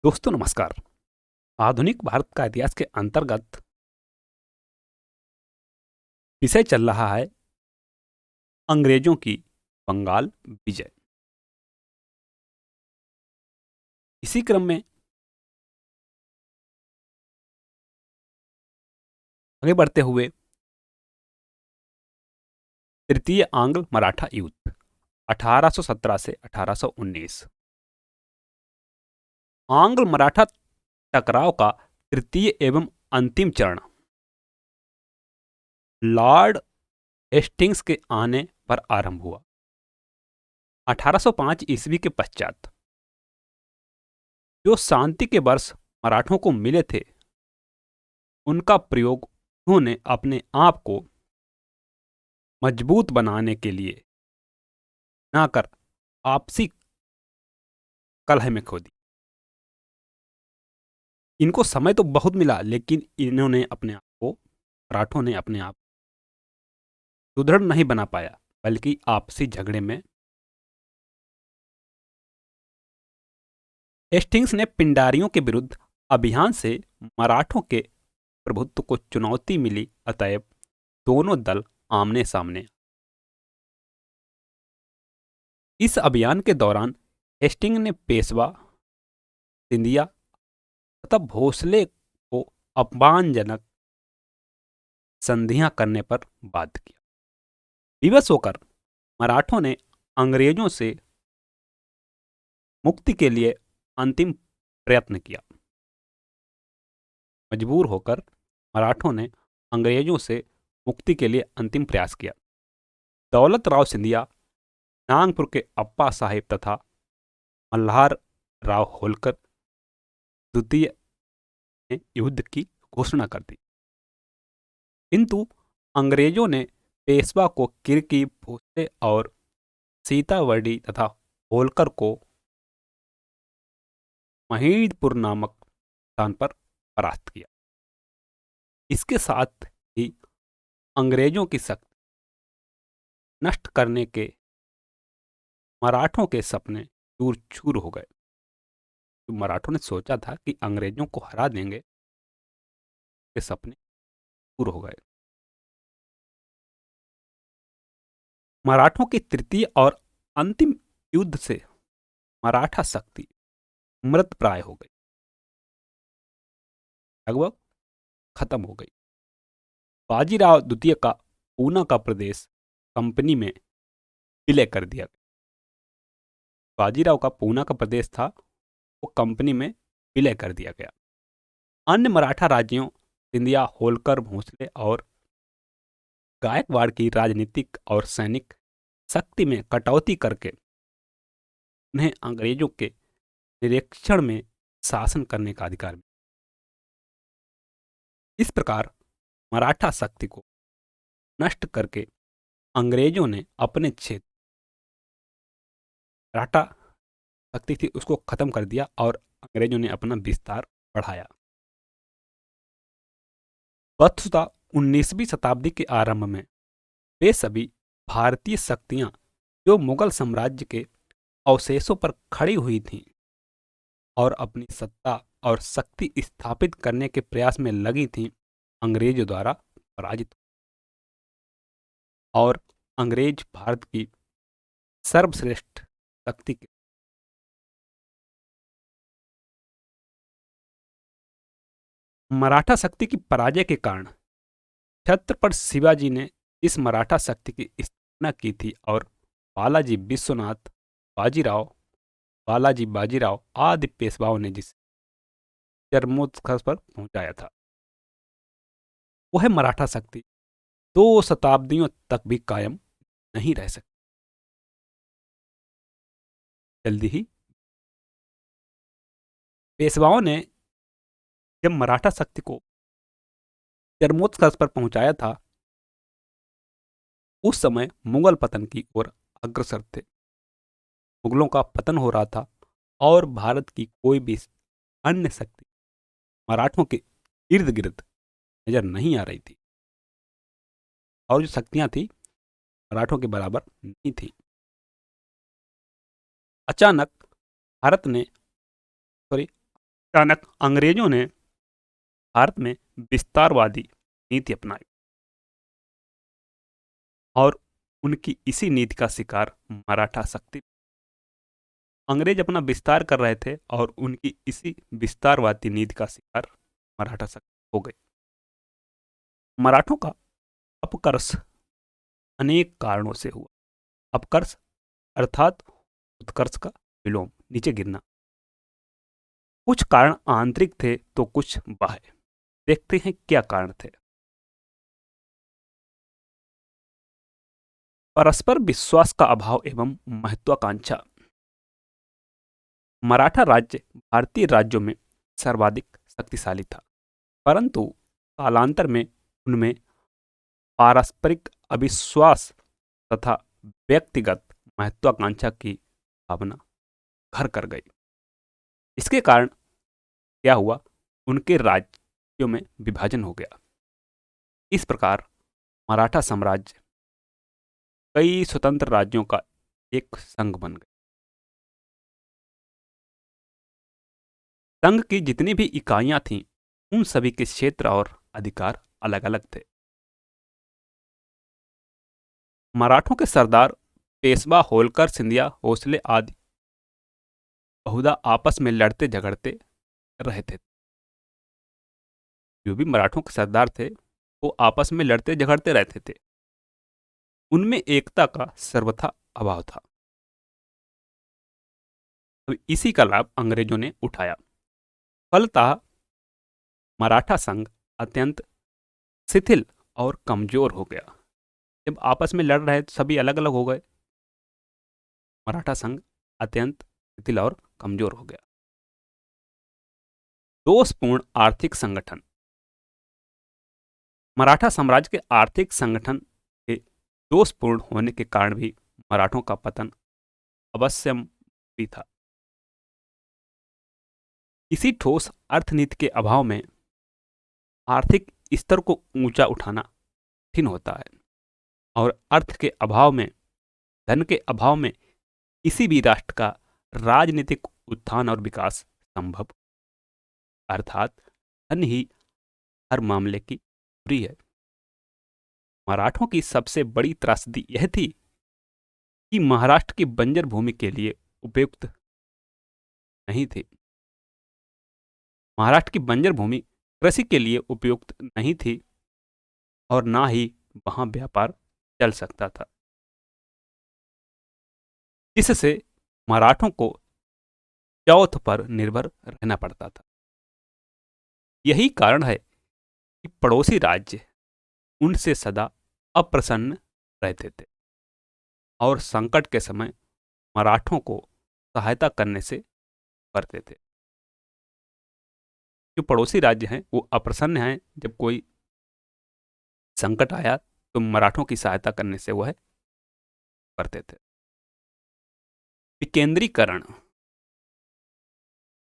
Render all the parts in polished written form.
दोस्तों नमस्कार। आधुनिक भारत का इतिहास के अंतर्गत विषय चल रहा है अंग्रेजों की बंगाल विजय। इसी क्रम में आगे बढ़ते हुए तृतीय आंग्ल मराठा युद्ध 1817 से 1819, आंग्ल मराठा टकराव का तृतीय एवं अंतिम चरण लॉर्ड हेस्टिंग्स के आने पर आरंभ हुआ। 1805 ईस्वी के पश्चात जो शांति के वर्ष मराठों को मिले थे, उनका प्रयोग उन्होंने अपने आप को मजबूत बनाने के लिए ना कर आपसी कलह में खो दी। इनको समय तो बहुत मिला, लेकिन इन्होंने अपने आप को, मराठों ने अपने आप सुदृढ़ नहीं बना पाया, बल्कि आपसी झगड़े में हेस्टिंग्स ने पिंडारियों के विरुद्ध अभियान से मराठों के प्रभुत्व को चुनौती मिली। अतएव दोनों दल आमने सामने। इस अभियान के दौरान हेस्टिंग ने पेशवा, सिंधिया तथा भोसले को अपमानजनक संधियां करने पर बाध्य किया। विवश होकर मराठों ने अंग्रेजों से मुक्ति के लिए अंतिम प्रयत्न किया। मजबूर होकर मराठों ने अंग्रेजों से मुक्ति के लिए अंतिम प्रयास किया। दौलत राव सिंधिया, नागपुर के अप्पा साहिब तथा मल्हार राव होलकर द्वितीय ने युद्ध की घोषणा कर दी, किंतु अंग्रेजों ने पेशवा को किरकी, भोसले और सीतावर्डी तथा होलकर को महीदपुर नामक स्थान पर परास्त किया। इसके साथ ही अंग्रेजों की शक्ति नष्ट करने के मराठों के सपने चूर चूर हो गए। तो मराठों ने सोचा था कि अंग्रेजों को हरा देंगे, के सपने चूर हो गए। मराठों की तृतीय और अंतिम युद्ध से मराठा शक्ति मृत प्राय हो गई, लगभग खत्म हो गई। बाजीराव द्वितीय का पूना का प्रदेश कंपनी में विलय कर दिया गया। बाजीराव का पूना का प्रदेश था, वो कंपनी में विलय कर दिया गया। अन्य मराठा राज्यों सिंधिया, होलकर, भोसले और गायकवाड़ की राजनीतिक और सैनिक शक्ति में कटौती करके उन्हें अंग्रेजों के निरीक्षण में शासन करने का अधिकार मिला। इस प्रकार मराठा शक्ति को नष्ट करके अंग्रेजों ने अपने क्षेत्र मराठा शक्ति थी उसको खत्म कर दिया और अंग्रेजों ने अपना विस्तार बढ़ाया। वस्तुतः 19वीं शताब्दी के आरंभ में वे सभी भारतीय शक्तियां जो मुगल साम्राज्य के अवशेषों पर खड़ी हुई थीं और अपनी सत्ता और शक्ति स्थापित करने के प्रयास में लगी थीं, अंग्रेजों द्वारा पराजित और अंग्रेज भारत की सर्वश्रेष्ठ शक्ति के मराठा शक्ति की पराजय के कारण छत्रपति शिवाजी ने इस मराठा शक्ति की स्थापना की थी और बालाजी विश्वनाथ, बाजीराव, बालाजी बाजीराव आदि पेशवाओं ने जिसे चरमोत्कर्ष पर पहुंचाया था। वह मराठा शक्ति 2 शताब्दियों तक भी कायम नहीं रह सकती। जल्दी ही पेशवाओं ने जब मराठा शक्ति को चरमोत्कर्ष पर पहुंचाया था, उस समय मुगल पतन की ओर अग्रसर थे। मुगलों का पतन हो रहा था और भारत की कोई भी अन्य शक्ति मराठों के इर्द गिर्द नजर नहीं आ रही थी और जो शक्तियां थी मराठों के बराबर नहीं थी। अचानक भारत ने सॉरी अचानक अंग्रेजों ने भारत में विस्तारवादी नीति अपनाई और उनकी इसी नीति का शिकार मराठा शक्ति। अंग्रेज अपना विस्तार कर रहे थे और उनकी इसी विस्तारवादी नीति का शिकार मराठा शक्ति हो गई। मराठों का अपकर्ष अनेक कारणों से हुआ। अपकर्ष अर्थात उत्कर्ष का विलोम, नीचे गिरना। कुछ कारण आंतरिक थे तो कुछ बाह्य। देखते हैं क्या कारण थे। परस्पर विश्वास का अभाव एवं महत्वाकांक्षा। मराठा राज्य भारतीय राज्यों में सर्वाधिक शक्तिशाली था, परंतु कालांतर में उनमें पारस्परिक अविश्वास तथा व्यक्तिगत महत्वाकांक्षा की भावना घर कर गई। इसके कारण क्या हुआ, उनके राज्यों में विभाजन हो गया। इस प्रकार मराठा साम्राज्य कई स्वतंत्र राज्यों का एक संघ बन गया। संघ की जितनी भी इकाइयां थीं, उन सभी के क्षेत्र और अधिकार अलग अलग थे। मराठों के सरदार पेशवा, होलकर, सिंधिया, भोसले आदि बहुधा आपस में लड़ते झगड़ते रहते थे। जो भी मराठों के सरदार थे वो आपस में लड़ते झगड़ते रहते थे। उनमें एकता का सर्वथा अभाव था। अब इसी का लाभ अंग्रेजों ने उठाया। फलतः मराठा संघ अत्यंत शिथिल और कमजोर हो गया। जब आपस में लड़ रहे सभी अलग अलग हो गए, मराठा संघ अत्यंत शिथिल और कमजोर हो गया। दोषपूर्ण आर्थिक संगठन। मराठा साम्राज्य के आर्थिक संगठन के दोषपूर्ण होने के कारण भी मराठों का पतन अवश्यम भी था। इसी ठोस अर्थनीति के अभाव में आर्थिक स्तर को ऊंचा उठाना कठिन होता है, और अर्थ के अभाव में, धन के अभाव में किसी भी राष्ट्र का राजनीतिक उत्थान और विकास संभव, अर्थात धन ही हर मामले की बुरी है। मराठों की सबसे बड़ी त्रासदी यह थी कि महाराष्ट्र की बंजर भूमि के लिए उपयुक्त नहीं थी। महाराष्ट्र की बंजर भूमि कृषि के लिए उपयुक्त नहीं थी और ना ही वहां व्यापार चल सकता था, जिससे मराठों को चौथ पर निर्भर रहना पड़ता था। यही कारण है कि पड़ोसी राज्य उनसे सदा अप्रसन्न रहते थे और संकट के समय मराठों को सहायता करने से करते थे। जो पड़ोसी राज्य हैं वो अप्रसन्न हैं, जब कोई संकट आया तो मराठों की सहायता करने से वह करते थे। विकेंद्रीकरण।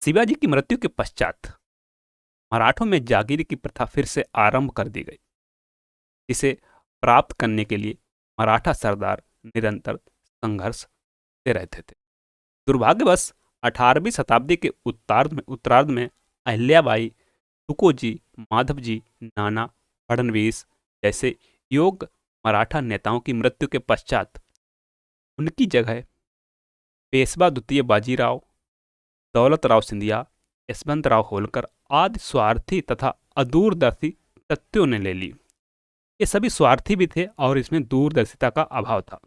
शिवाजी की मृत्यु के पश्चात मराठों में जागीर की प्रथा फिर से आरंभ कर दी गई। इसे प्राप्त करने के लिए मराठा सरदार निरंतर संघर्ष से रहते थे। दुर्भाग्यवश 18वीं शताब्दी के उत्तरार्ध में अहिल्याबाई, तुकोजी, माधवजी, नाना फडणवीस जैसे योग्य मराठा नेताओं की मृत्यु के पश्चात उनकी जगह पेशवा द्वितीय बाजीराव, दौलतराव सिंधिया, यशवंतराव होलकर आदि स्वार्थी तथा अदूरदर्शी तत्वों ने ले ली। ये सभी स्वार्थी भी थे और इसमें दूरदर्शिता का अभाव था।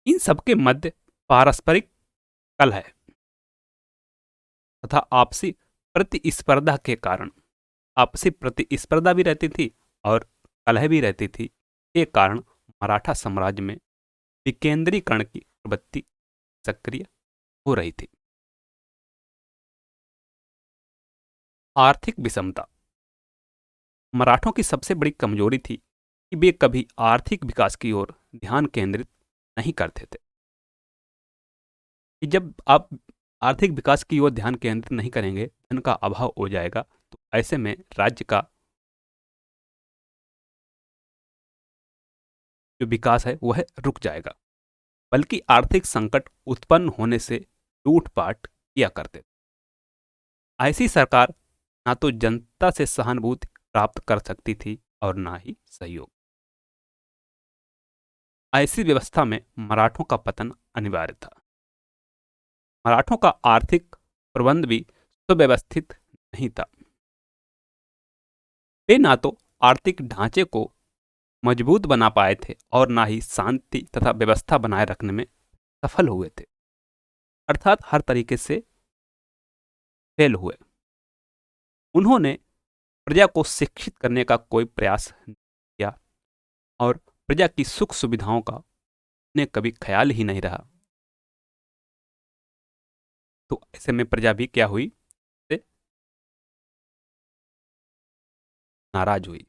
इन सबके मध्य पारस्परिक कलह तथा आपसी प्रतिस्पर्धा के कारण, आपसी प्रतिस्पर्धा भी रहती थी और कलह भी रहती थी, के कारण मराठा साम्राज्य में विकेंद्रीकरण की प्रवृत्ति सक्रिय हो रही थी। आर्थिक विषमता। मराठों की सबसे बड़ी कमजोरी थी कि वे कभी आर्थिक विकास की ओर ध्यान केंद्रित नहीं करते थे। कि जब आप आर्थिक विकास की ओर ध्यान केंद्रित नहीं करेंगे, धन का अभाव हो जाएगा, तो ऐसे में राज्य का जो विकास है वह रुक जाएगा। बल्कि आर्थिक संकट उत्पन्न होने से लूटपाट किया करते थे। ऐसी सरकार ना तो जनता से सहानुभूति प्राप्त कर सकती थी और ना ही सहयोग। ऐसी व्यवस्था में मराठों का पतन अनिवार्य था। मराठों का आर्थिक प्रबंध भी सुव्यवस्थित नहीं था। वे ना तो आर्थिक ढांचे को मजबूत बना पाए थे और ना ही शांति तथा व्यवस्था बनाए रखने में सफल हुए थे, अर्थात हर तरीके से फेल हुए। उन्होंने प्रजा को शिक्षित करने का कोई प्रयास नहीं किया और प्रजा की सुख सुविधाओं का उन्हें कभी ख्याल ही नहीं रहा। तो ऐसे में प्रजा भी क्या हुई, से नाराज हुई।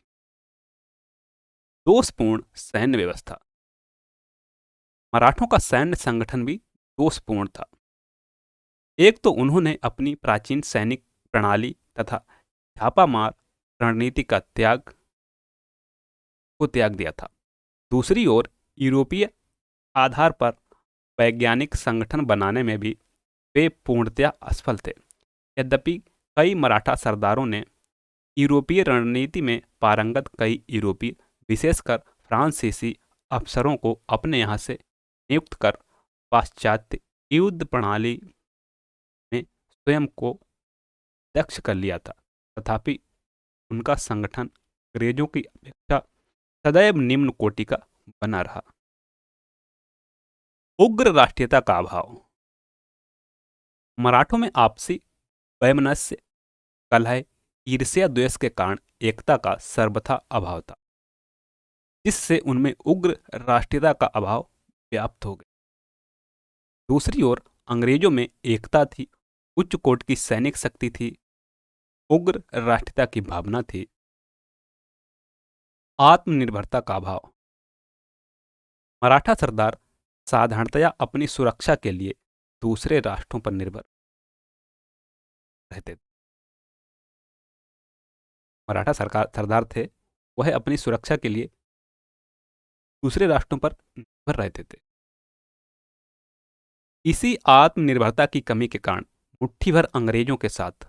दोषपूर्ण सैन्य व्यवस्था। मराठों का सैन्य संगठन भी दोषपूर्ण था। एक तो उन्होंने अपनी प्राचीन सैनिक प्रणाली तथा छापामार रणनीति को त्याग दिया था। दूसरी ओर यूरोपीय आधार पर वैज्ञानिक संगठन बनाने में भी वे पूर्णतया असफल थे। यद्यपि कई मराठा सरदारों ने यूरोपीय रणनीति में पारंगत कई यूरोपीय, विशेषकर फ्रांसीसी अफसरों को अपने यहाँ से नियुक्त कर पाश्चात्य युद्ध प्रणाली में स्वयं को दक्ष कर लिया था, तथापि उनका संगठन अंग्रेजों की अपेक्षा सदैव निम्न कोटि का बना रहा। उग्र राष्ट्रीयता का अभाव। मराठों में आपसी वैमनस्य, कलह, ईर्ष्या द्वेष के कारण एकता का सर्वथा अभाव था, जिससे उनमें उग्र राष्ट्रीयता का अभाव व्याप्त हो गया। दूसरी ओर अंग्रेजों में एकता थी, उच्च कोट की सैनिक शक्ति थी, उग्र राष्ट्रीयता की भावना थी। आत्मनिर्भरता का अभाव। मराठा सरदार साधारणतया अपनी सुरक्षा के लिए दूसरे राष्ट्रों पर निर्भर रहते थे। मराठा सरदार थे, वह अपनी सुरक्षा के लिए दूसरे राष्ट्रों पर निर्भर रहते थे। इसी आत्मनिर्भरता की कमी के कारण मुट्ठी भर अंग्रेजों के साथ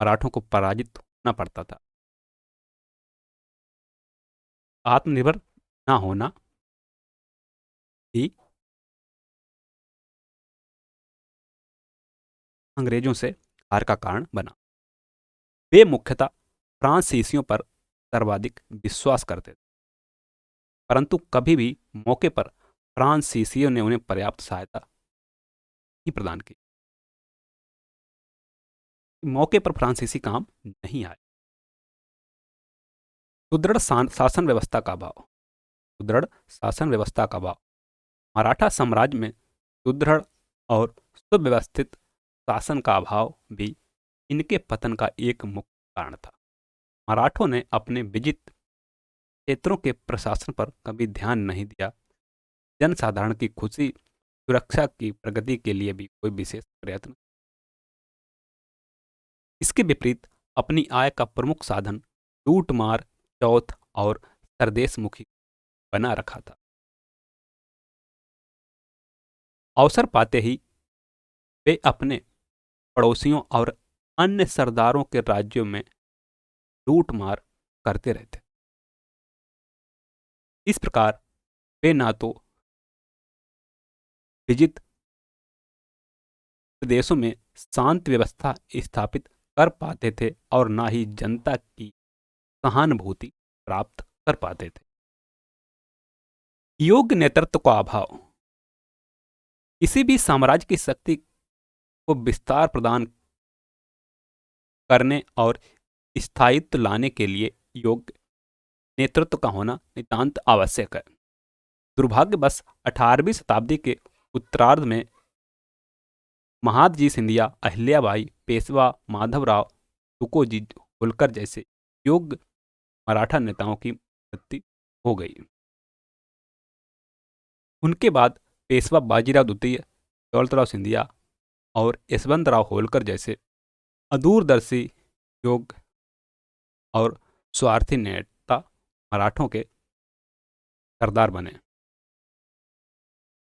मराठों को पराजित होना पड़ता था। आत्मनिर्भर ना होना ही अंग्रेजों से हार का कारण बना। वे मुख्यतः फ्रांसीसियों पर सर्वाधिक विश्वास करते थे, परंतु कभी भी मौके पर फ्रांसीसियों ने उन्हें पर्याप्त सहायता नहीं प्रदान की। मौके पर फ्रांसीसी काम नहीं आए। सुदृढ़ शासन व्यवस्था का अभाव। सुदृढ़ शासन व्यवस्था का अभाव। मराठा साम्राज्य में सुदृढ़ और सुव्यवस्थित शासन का अभाव भी इनके पतन का एक मुख्य कारण था। मराठों ने अपने विजित क्षेत्रों के प्रशासन पर कभी ध्यान नहीं दिया। जनसाधारण की खुशी, सुरक्षा की प्रगति के लिए भी कोई विशेष प्रयत्न। इसके विपरीत अपनी आय का प्रमुख साधन लूटमार, चौथ और सरदेशमुखी बना रखा था। अवसर पाते ही वे अपने पड़ोसियों और अन्य सरदारों के राज्यों में लूटमार करते रहते। इस प्रकार वे ना तो विजित प्रदेशों में शांति व्यवस्था स्थापित कर पाते थे और ना ही जनता की सहानुभूति प्राप्त कर पाते थे। योग्य नेतृत्व का अभाव। किसी भी साम्राज्य की शक्ति को विस्तार प्रदान करने और स्थायित्व लाने के लिए योग्य नेतृत्व का होना नितांत आवश्यक है। दुर्भाग्यवश 18वीं शताब्दी के उत्तरार्ध में महादजी सिंधिया, अहिल्याबाई, पेशवा माधवराव, तुकोजी होलकर जैसे योग्य मराठा नेताओं की मृत्यु हो गई। उनके बाद पेशवा बाजीराव द्वितीय, दौलतराव सिंधिया और यशवंतराव होलकर जैसे अदूरदर्शी, योग्य और स्वार्थी नेता मराठों के सरदार बने।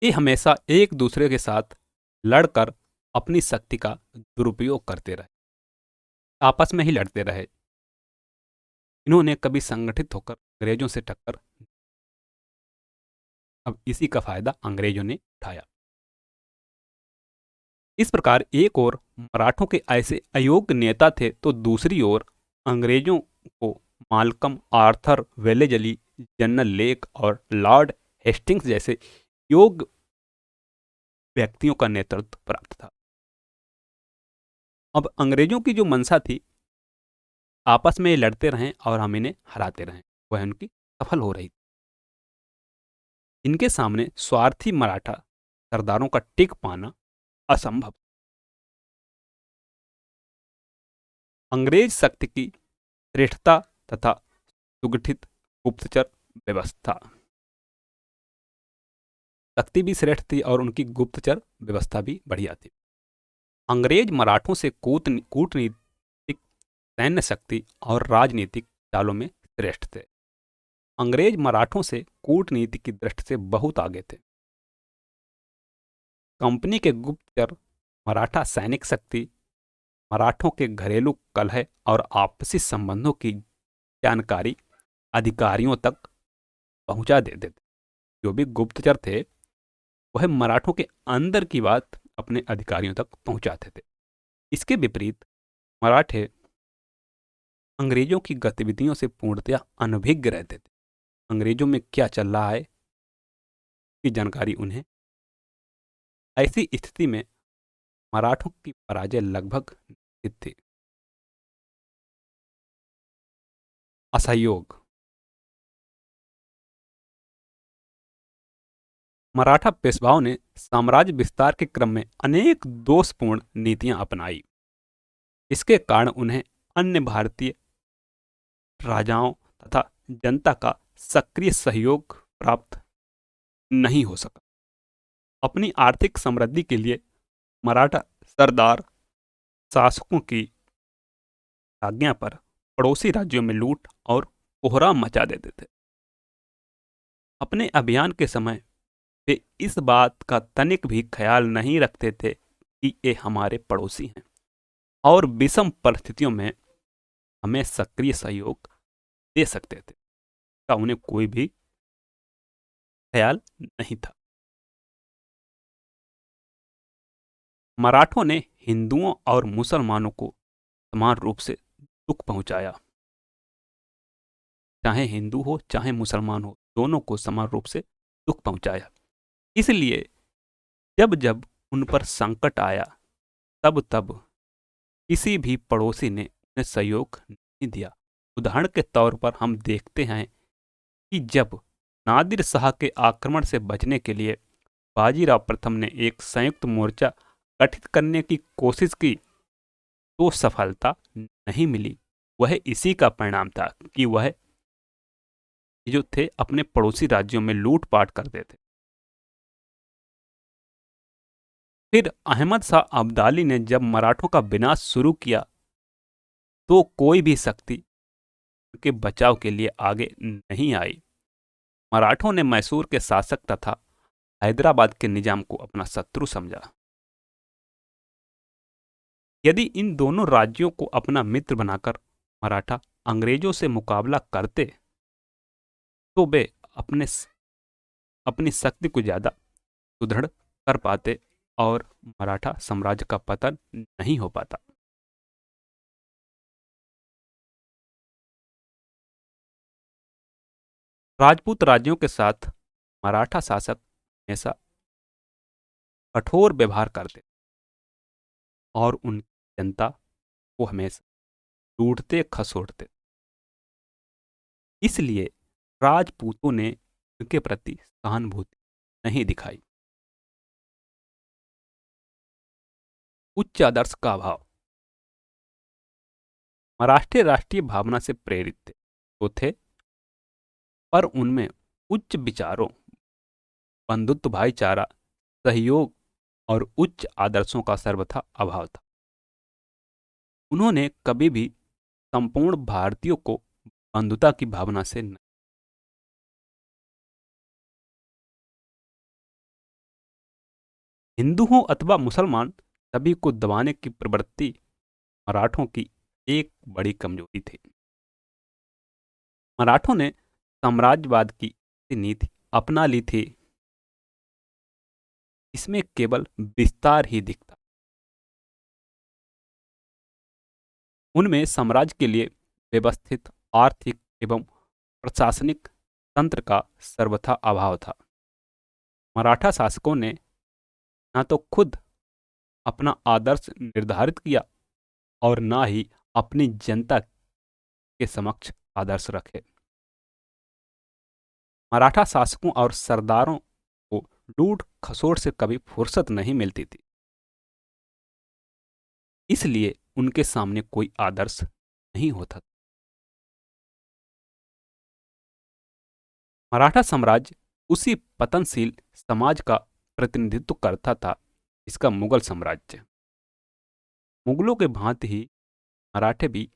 ये हमेशा एक दूसरे के साथ लड़कर अपनी शक्ति का दुरुपयोग करते रहे, आपस में ही लड़ते रहे। इन्होंने कभी संगठित होकर अंग्रेजों से टक्कर, अब इसी का फायदा अंग्रेजों ने उठाया। इस प्रकार एक ओर मराठों के ऐसे अयोग्य नेता थे तो दूसरी ओर अंग्रेजों को Malcolm Arthur Wellesley, general lake और लॉर्ड हेस्टिंग्स जैसे योग्य व्यक्तियों का नेतृत्व प्राप्त था। अब अंग्रेजों की जो मंशा थी, आपस में ये लड़ते रहें और हम इन्हें हराते रहें, वह उनकी सफल हो रही थी। इनके सामने स्वार्थी मराठा सरदारों का टिक पाना असंभव। अंग्रेज शक्ति की श्रेष्ठता तथा सुगठित गुप्तचर व्यवस्था, शक्ति भी श्रेष्ठ थी और उनकी गुप्तचर व्यवस्था भी बढ़िया थी। अंग्रेज मराठों से कूटनीतिक, सैन्य शक्ति और राजनीतिक चालों में श्रेष्ठ थे। अंग्रेज मराठों से कूटनीति की दृष्टि से बहुत आगे थे। कंपनी के गुप्तचर मराठा सैनिक शक्ति मराठों के घरेलू कलह और आपसी संबंधों की जानकारी अधिकारियों तक पहुंचा देते थे। जो भी गुप्तचर थे वह मराठों के अंदर की बात अपने अधिकारियों तक पहुंचाते थे। इसके विपरीत मराठे अंग्रेजों की गतिविधियों से पूर्णतया अनभिज्ञ रहते थे। अंग्रेजों में क्या चल रहा है की जानकारी उन्हें। ऐसी स्थिति में मराठों की पराजय लगभग निश्चित थी। असहयोग, मराठा पेशवाओं ने साम्राज्य विस्तार के क्रम में अनेक दोषपूर्ण नीतियां अपनाई। इसके कारण उन्हें अन्य भारतीय राजाओं तथा जनता का सक्रिय सहयोग प्राप्त नहीं हो सका। अपनी आर्थिक समृद्धि के लिए मराठा सरदार शासकों की आज्ञा पर पड़ोसी राज्यों में लूट और कोहराम मचा देते थे। अपने अभियान के समय वे इस बात का तनिक भी ख्याल नहीं रखते थे कि ये हमारे पड़ोसी हैं और विषम परिस्थितियों में हमें सक्रिय सहयोग दे सकते थे, का उन्हें कोई भी ख्याल नहीं था। मराठों ने हिंदुओं और मुसलमानों को समान रूप से दुख पहुंचाया। चाहे हिंदू हो चाहे मुसलमान हो, दोनों को समान रूप से दुख पहुंचाया। इसलिए जब जब उन पर संकट आया तब तब किसी भी पड़ोसी ने उन्हें सहयोग नहीं दिया। उदाहरण के तौर पर हम देखते हैं कि जब नादिर शाह के आक्रमण से बचने के लिए बाजीराव प्रथम ने एक संयुक्त मोर्चा गठित करने की कोशिश की तो सफलता नहीं मिली। वह इसी का परिणाम था कि वह जो थे अपने पड़ोसी राज्यों में लूटपाट करते थे। फिर अहमद शाह अब्दाली ने जब मराठों का विनाश शुरू किया तो कोई भी शक्ति उनके बचाव के लिए आगे नहीं आई। मराठों ने मैसूर के शासक तथा हैदराबाद के निजाम को अपना शत्रु समझा। यदि इन दोनों राज्यों को अपना मित्र बनाकर मराठा अंग्रेजों से मुकाबला करते तो वे अपनी शक्ति को ज्यादा सुदृढ़ कर पाते और मराठा साम्राज्य का पतन नहीं हो पाता। राजपूत राज्यों के साथ मराठा शासक हमेशा कठोर व्यवहार करते और उनकी जनता को हमेशा लूटते खसोटते। इसलिए राजपूतों ने उनके प्रति सहानुभूति नहीं दिखाई। उच्च आदर्श का अभाव, मराठे राष्ट्रीय भावना से प्रेरित थे तो थे, पर उनमें उच्च विचारों, बंधुत्व, भाईचारा, सहयोग और उच्च आदर्शों का सर्वथा अभाव था। उन्होंने कभी भी संपूर्ण भारतीयों को बंधुता की भावना से नहीं। हिंदू हो अथवा मुसलमान, सभी को दबाने की प्रवृत्ति मराठों की एक बड़ी कमजोरी थी। मराठों ने साम्राज्यवाद की नीति अपना ली थी, इसमें केवल विस्तार ही दिखता। उनमें साम्राज्य के लिए व्यवस्थित आर्थिक एवं प्रशासनिक तंत्र का सर्वथा अभाव था। मराठा शासकों ने न तो खुद अपना आदर्श निर्धारित किया और न ही अपनी जनता के समक्ष आदर्श रखे। मराठा शासकों और सरदारों को लूट खसोट से कभी फुर्सत नहीं मिलती थी, इसलिए उनके सामने कोई आदर्श नहीं होता। मराठा साम्राज्य उसी पतनशील समाज का प्रतिनिधित्व करता था जिसका मुगल साम्राज्य। मुगलों के भांति ही मराठे भी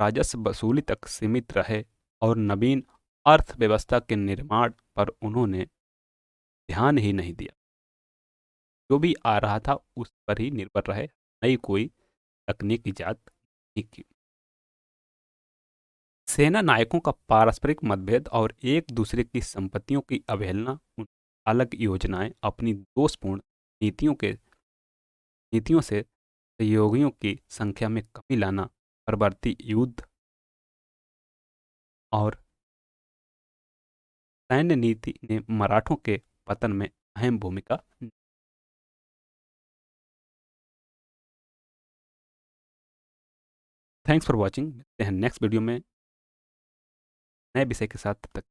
राजस्व वसूली तक सीमित रहे और नवीन अर्थव्यवस्था के निर्माण पर उन्होंने ध्यान ही नहीं दिया। जो भी आ रहा था उस पर ही निर्भर रहे, नई कोई तकनीक ईजाद नहीं की। सेना नायकों का पारस्परिक मतभेद और एक दूसरे की संपत्तियों की अवहेलना, अलग योजनाएं, अपनी दोषपूर्ण नीतियों से सहयोगियों की संख्या में कमी लाना, परवर्ती युद्ध और सैन्य नीति ने मराठों के पतन में अहम भूमिका। Thanks for watching. मिलते हैं नेक्स्ट वीडियो में नए विषय के साथ। तब तक